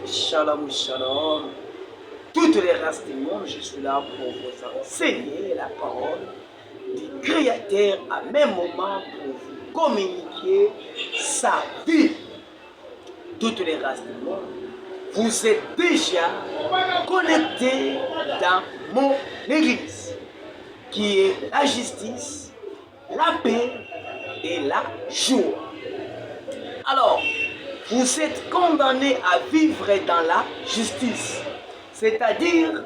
Shalom, shalom. Toutes les races du monde, je suis là pour vous enseigner la parole du Créateur à même moment pour vous communiquer sa vie. Toutes les races du monde, vous êtes déjà connectés dans mon église, qui est la justice, la paix et la joie. Alors, vous êtes condamnés à vivre dans la justice, c'est-à-dire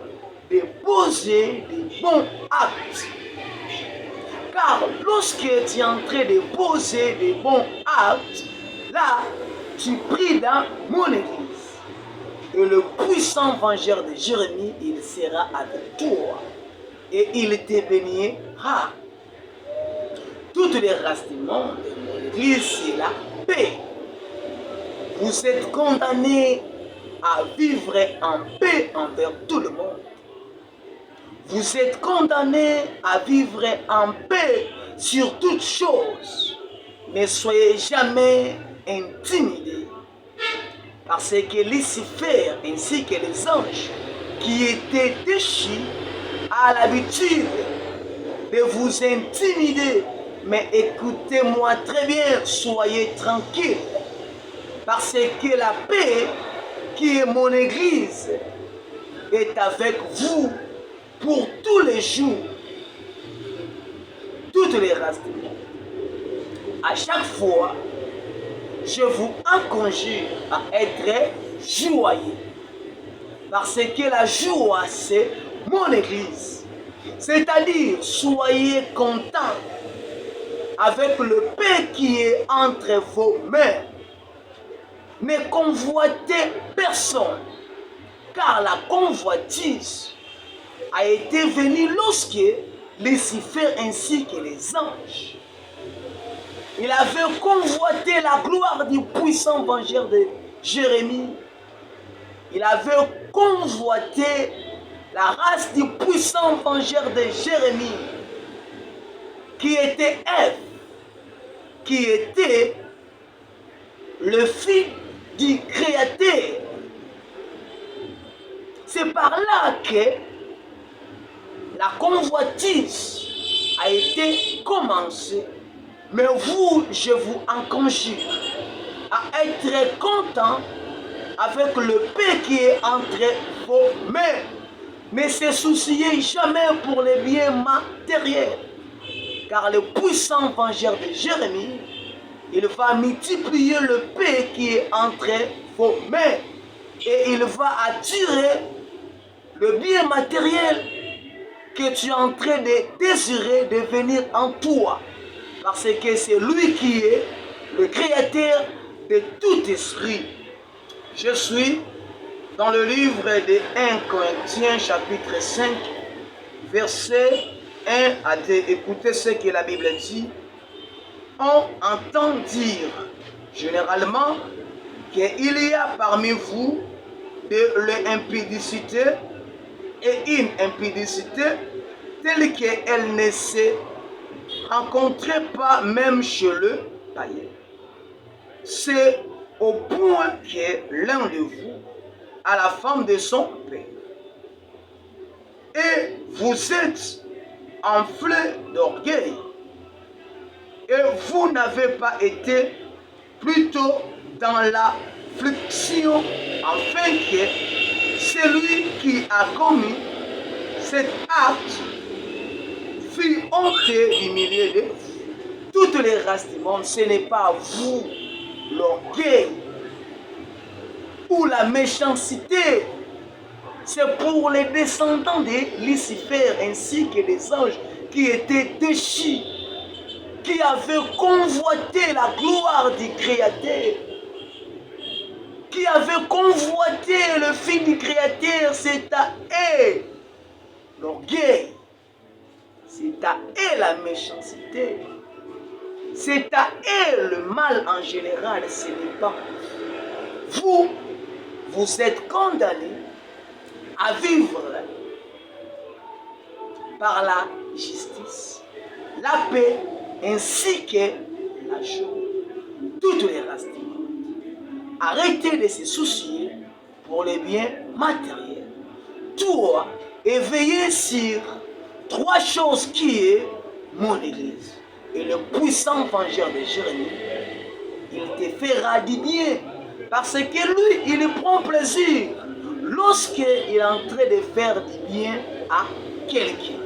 de poser des bons actes. Car lorsque tu es en train de poser des bons actes, là, tu pries dans mon église. Et le puissant vengeur de Jérémie, il sera avec toi. Et il te bénira. Toutes les races du monde de mon église, c'est la paix. Vous êtes condamnés à vivre en paix envers tout le monde. Vous êtes condamnés à vivre en paix sur toutes choses. Ne soyez jamais intimidés. Parce que Lucifer ainsi que les anges qui étaient déchus à l'habitude de vous intimider. Mais écoutez-moi très bien, soyez tranquilles. Parce que la paix qui est mon église est avec vous pour tous les jours. Toutes les races du monde. À chaque fois, je vous encourage à être joyeux. Parce que la joie, c'est mon église. C'est-à-dire, soyez contents avec le paix qui est entre vos mains. Ne convoitez personne, car la convoitise a été venue lorsque Lucifer ainsi que les anges, il avait convoité la gloire du puissant vengeur de Jérémie. Il avait convoité la race du puissant vengeur de Jérémie, qui était Ève, qui était le fils du Créateur. C'est par là que la convoitise a été commencée. Mais vous, je vous encourage à être content avec le paix qui est entre vos mains. Ne se souciez jamais pour les biens matériels. Car le puissant vengeur de Jérémie, il va multiplier le paix qui est entre vos mains. Et il va attirer le bien matériel que tu es en train de désirer de venir en toi. Parce que c'est lui qui est le créateur de tout esprit. Je suis dans le livre de 1 Corinthiens chapitre 5, verset 1 à 2. Écoutez ce que la Bible dit. On entend dire généralement qu'il y a parmi vous de l'impudicité et une impudicité telle qu'elle ne se rencontrait pas même chez le païen. C'est au point que l'un de vous a la femme de son père. Et vous êtes enflé d'orgueil. Et vous n'avez pas été plutôt dans l'affliction, afin que celui qui a commis cet acte fut honteux du milieu de vous. Toutes les races du monde, ce n'est pas vous, l'orgueil ou la méchanceté. C'est pour les descendants de Lucifer ainsi que des anges qui étaient déchus, qui avaient convoité la gloire du Créateur, qui avaient convoité le Fils du Créateur. C'est à eux l'orgueil, c'est à eux la méchanceté, c'est à eux le mal en général. Ce n'est pas vous. Vous êtes condamnés à vivre par la justice, la paix ainsi que la joie. Toutes les races du monde. Arrêtez de se soucier pour les biens matériels. Toi, et veillez sur trois choses qui est mon Église. Et le puissant vengeur de Jérémie, il te fera du bien. Parce que lui, il prend plaisir lorsqu'il est en train de faire du bien à quelqu'un.